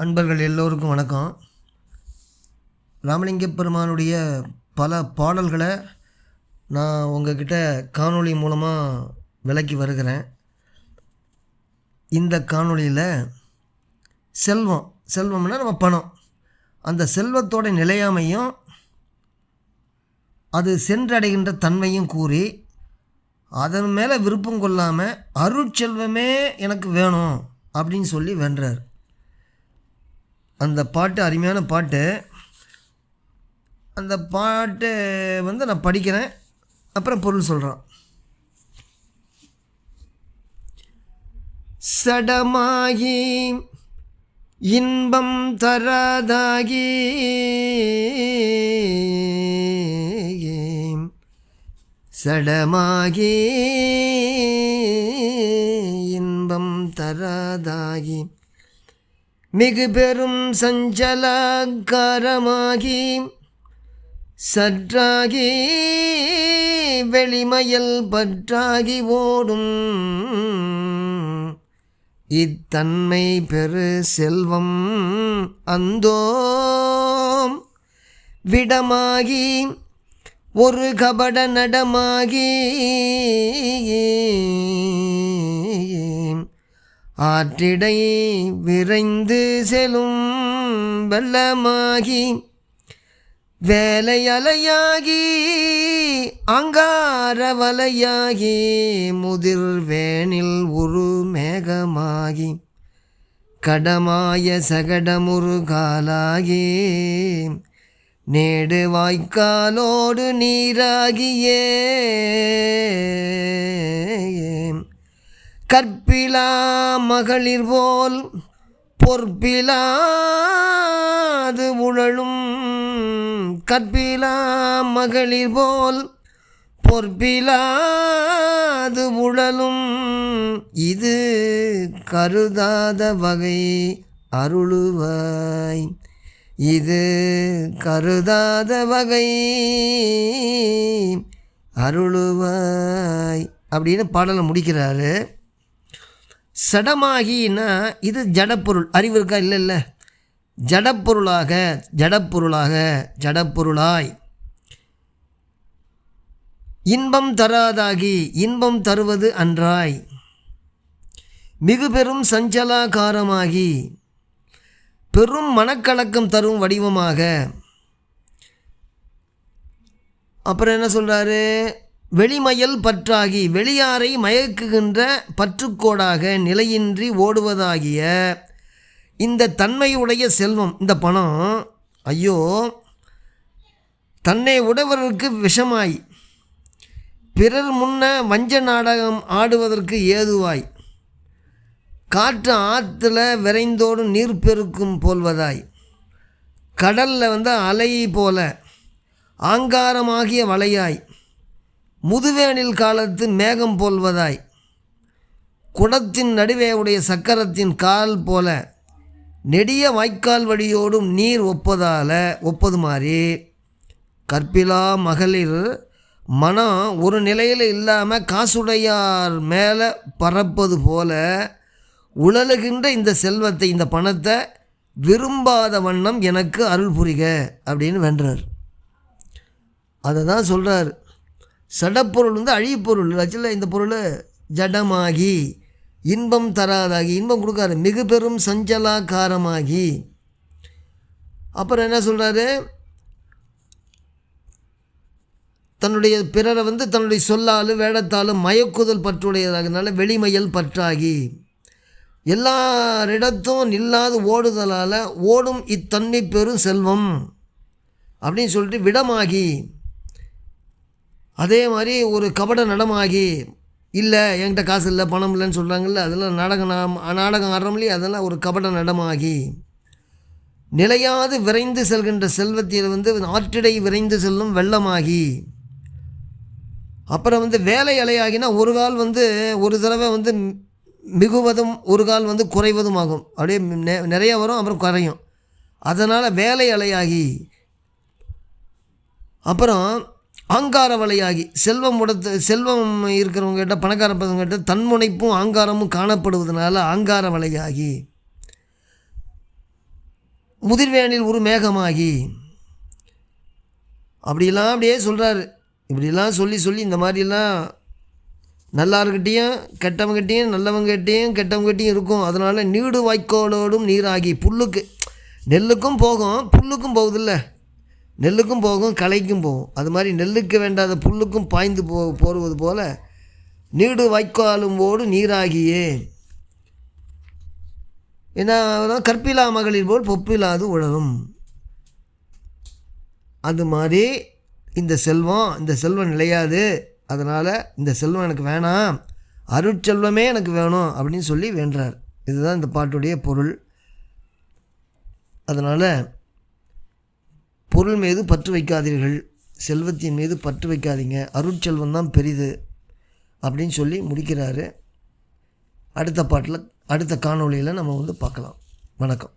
அன்பர்கள் எல்லோருக்கும் வணக்கம். ராமலிங்க பெருமானுடைய பல பாடல்களை நான் உங்ககிட்ட காணொளி மூலமாக விளக்கி வருகிறேன். இந்த காணொளியில் செல்வம்னா நம்ம பணம், அந்த செல்வத்தோட நிலையாமையும் அது சென்றடைகின்ற தன்மையும் கூறி அதன் மேலே விருப்பம் கொள்ளாமல் அருட்செல்வமே எனக்கு வேணும் அப்படின்னு சொல்லி வென்றார். அந்த பாட்டு அருமையான பாட்டு. அந்த பாட்டு நான் படிக்கிறேன், அப்புறம் பொருள் சொல்கிறான். சடமாகி இன்பம் தராதாகி சடமாகி இன்பம் தராதாகி மிகு பெரும் சஞ்சலக்காரமாகி சற்றாகி வெளிமயல் பற்றாகி ஓடும் இத்தன்மை பெரு செல்வம் அந்தோ விடமாகி ஒரு கபட நடமாகி ஆற்றிடை விரைந்து செலும் வெள்ளமாகி வேலை அலையாகி அங்கார வலையாகி முதிர் வேனில் ஒரு மேகமாகி கடமாய சகடமுரு காலாகி நேடு வாய்க்காலோடு நீராகியே கற்பிலா மகளிர் போல் பொற்பிலாது உழலும் கற்பிலா மகளிர் போல் பொற்பிலாது உழலும் இது கருதாத வகை அருளுவாய், இது கருதாத வகை அருளுவாய் அப்படின்னு பாடலை முடிக்கிறாரு. சடமாகின்னா இது ஜடப்பொருள், அறிவு இருக்கா? இல்லை, ஜடப்பொருளாய் இன்பம் தராதாகி இன்பம் தருவது அன்றாய் மிகு பெரும் சஞ்சலாகாரமாகி பெரும் மனக்கலக்கம் தரும் வடிவமாக. அப்புறம் என்ன சொல்கிறாரு? வெளிமயல் பற்றாகி வெளியாரை மயக்குகின்ற பற்றுக்கோடாக நிலையின்றி ஓடுவதாகிய இந்த தன்மையுடைய செல்வம், இந்த பணம் ஐயோ தன்னை உடையவருக்கு விஷமாய் பிறர் முன்ன வஞ்ச நாடகம் ஆடுவதற்கு ஏதுவாய் காற்று ஆற்றுல விரைந்தோடு நீர் பெருக்கும் போல்வதாய் கடலில் அலை போல ஆங்காரமாகிய வலையாய் முதுவேனில் காலத்து மேகம் போல்வதாய் குடத்தின் நடுவே உடைய சக்கரத்தின் கால் போல நெடிய வாய்க்கால் வழியோடும் நீர் ஒப்பது மாதிரி கற்பிலா மகளிர் மனம் ஒரு நிலையில் இல்லாமல் காசுடையார் மேலே பறப்பது போல உழலுகின்ற இந்த செல்வத்தை, இந்த பணத்தை விரும்பாத வண்ணம் எனக்கு அருள் புரிக அப்படின்னு வென்றார். அதை தான் சொல்கிறார். சடப்பொருள் அழிப்பொருள் ஆக்சுவலாக. இந்த பொருள் ஜடமாகி இன்பம் தராதாகி இன்பம் கொடுக்காது மிகு பெரும் சஞ்சலாக்காரமாகி. அப்புறம் என்ன சொல்கிறாரு? தன்னுடைய பிறரை தன்னுடைய சொல்லாலும் வேடத்தாலும் மயக்குதல் பற்றுடையதாகனால வெளிமயல் பற்றாகி எல்லாரிடத்தும் நில்லாது ஓடுதலால் ஓடும் இத்தன்மை பெரும் செல்வம் அப்படின்னு சொல்லிட்டு விடமாகி, அதே மாதிரி ஒரு கபட நடமாகி, இல்லை என்கிட்ட காசு இல்லை பணம் இல்லைன்னு சொல்கிறாங்கல்ல, அதெல்லாம் நாடகம் ஆடுறோம் இல்லையா, அதெல்லாம் ஒரு கபட நடமாகி நிலையாது விரைந்து செல்கின்ற செல்வத்தில் ஆற்றிடை விரைந்து செல்லும் வெள்ளமாகி. அப்புறம் வேலை அலையாகினா ஒரு கால் ஒரு தடவை மிகுவதும் ஒரு கால் குறைவதும் ஆகும். அப்படியே நிறைய வரும் அப்புறம் குறையும். அதனால் வேலை அலையாகி. அப்புறம் ஆங்கார வலையாகி செல்வம் இருக்கிறவங்ககிட்ட பணக்கார பசங்ககிட்ட தன்முனைப்பும் ஆங்காரமும் காணப்படுவதனால ஆங்கார வலையாகி முதிர்வேனில் ஒரு மேகமாகி, அப்படிலாம் அப்படியே சொல்கிறாரு. இப்படிலாம் சொல்லி சொல்லி இந்த மாதிரிலாம் நல்லாருக்கிட்டேயும் கெட்டவங்ககிட்டையும் நல்லவங்ககிட்டையும் கெட்டவங்ககிட்டையும் இருக்கும். அதனால் நீடு வாய்க்கோலோடும் நீராகி, புல்லுக்கு நெல்லுக்கும் போகும் புல்லுக்கும் போகுதில்ல, நெல்லுக்கும் போகும் களைக்கும் போகும். அது மாதிரி நெல்லுக்கு வேண்டாத புல்லுக்கும் பாய்ந்து போடுவது போல் நீடு வாய்க்காலும் ஓடு நீராகியே. ஏன்னா கற்பிலா மகளிர் போல் பொப்பிலாது உழலும். அது மாதிரி இந்த செல்வம் நிலையாது, அதனால் இந்த செல்வம் எனக்கு வேணாம், அருட்செல்வமே எனக்கு வேணும் அப்படின்னு சொல்லி வேண்டுறார். இதுதான் இந்த பாட்டுடைய பொருள். அதனால் பொருள் மீது பற்று வைக்காதீர்கள், செல்வத்தின் மீது பற்று வைக்காதீங்க, அருட்செல்வம் தான் பெரிது அப்படின்னு சொல்லி முடிக்கிறாரு. அடுத்த பாட்டில் அடுத்த காணொளியில் நம்ம பார்க்கலாம். வணக்கம்.